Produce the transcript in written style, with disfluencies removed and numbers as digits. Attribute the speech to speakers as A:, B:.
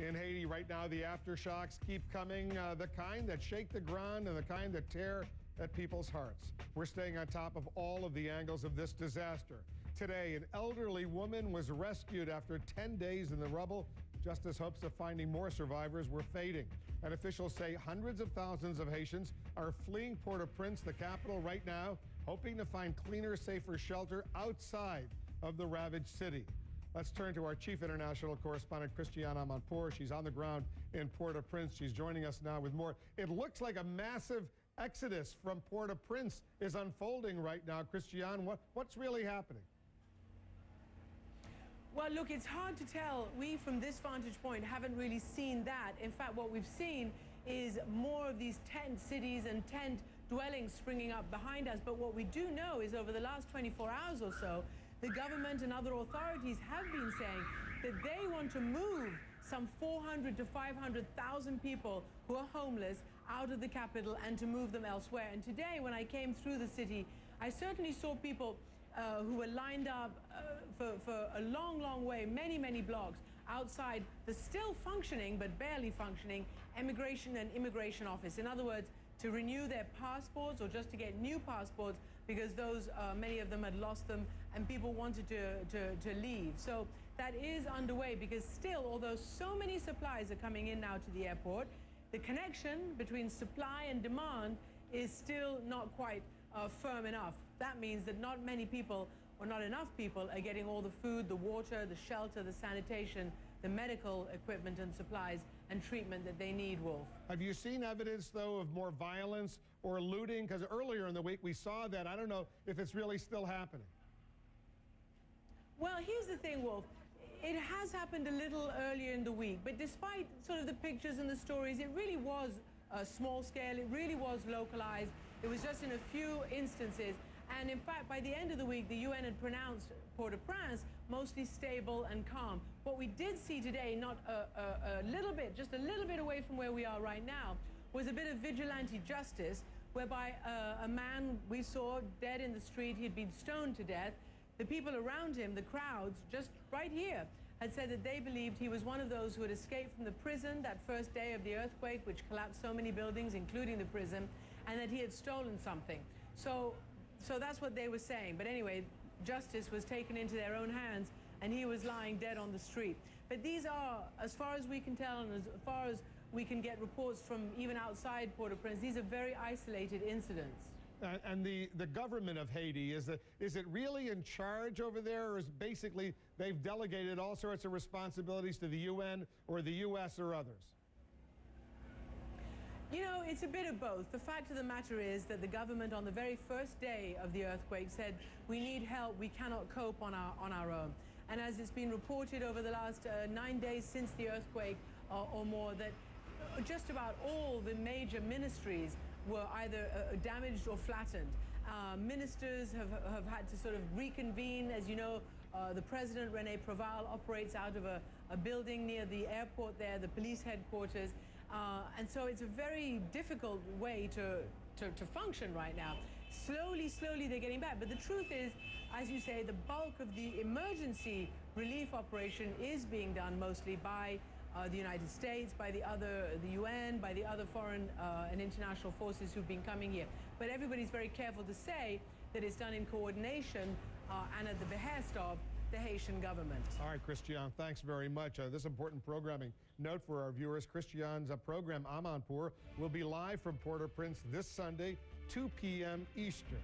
A: In Haiti right now, the aftershocks keep coming, the kind that shake the ground and the kind that tear at people's hearts. We're staying on top of all of the angles of this disaster. Today, an elderly woman was rescued after 10 days in the rubble, just as hopes of finding more survivors were fading. And officials say hundreds of thousands of Haitians are fleeing Port-au-Prince, the capital, right now, hoping to find cleaner, safer shelter outside of the ravaged city. Let's turn to our chief international correspondent, Christiane Amanpour. She's on the ground in Port-au-Prince. She's joining us now with more. It looks like a massive exodus from Port-au-Prince is unfolding right now. Christiane, what's really happening?
B: Well, look, it's hard to tell. We, from this vantage point, haven't really seen that. In fact, what we've seen is more of these tent cities and tent dwellings springing up behind us. But what we do know is over the last 24 hours or so, the government and other authorities have been saying that they want to move some 400 to 500,000 people who are homeless out of the capital and to move them elsewhere. And today, when I came through the city, I certainly saw people who were lined up for a long, long way, many, many blocks outside the still functioning, but barely functioning, Immigration and Immigration Office. In other words, to renew their passports or just to get new passports because those, many of them had lost them and people wanted to leave. So that is underway because still, although so many supplies are coming in now to the airport, the connection between supply and demand is still not quite firm enough. That means that not many people or not enough people are getting all the food, the water, the shelter, the sanitation, the medical equipment and supplies and treatment that they need, Wolf.
A: Have you seen evidence, though, of more violence or looting? Because earlier in the week we saw that. I don't know if it's really still happening.
B: Well, here's the thing, Wolf. It has happened a little earlier in the week, but despite sort of the pictures and the stories, it really was small scale. It really was localized. It was just in a few instances. And in fact, by the end of the week, the UN had pronounced Port-au-Prince mostly stable and calm. What we did see today, not a little bit, just a little bit away from where we are right now, was a bit of vigilante justice, whereby a man we saw dead in the street, he'd been stoned to death. The people around him, the crowds, just right here, had said that they believed he was one of those who had escaped from the prison that first day of the earthquake, which collapsed so many buildings, including the prison, and that he had stolen something. So that's what they were saying. But anyway, justice was taken into their own hands, and he was lying dead on the street. But these are, as far as we can tell, and as far as we can get reports from even outside Port-au-Prince, these are very isolated incidents.
A: And the government of Haiti, is it really in charge over there, or is basically they've delegated all sorts of responsibilities to the UN or the US or others?
B: You know, it's a bit of both. The fact of the matter is that the government on the very first day of the earthquake said, we need help, we cannot cope on our own. And as it's been reported over the last 9 days since the earthquake or more, that just about all the major ministries were either damaged or flattened. Ministers have had to sort of reconvene. As you know, the president, René Préval, operates out of a building near the airport there, the police headquarters. And so it's a very difficult way to function right now. Slowly, they're getting back. But the truth is, as you say, the bulk of the emergency relief operation is being done mostly by the United States, by the UN, by the other foreign and international forces who've been coming here. But everybody's very careful to say that it's done in coordination and at the behest of the Haitian government.
A: All right, Christiane, thanks very much. This important programming note for our viewers. Christiane's program, Amanpour, will be live from Port-au-Prince this Sunday, 2 p.m. Eastern.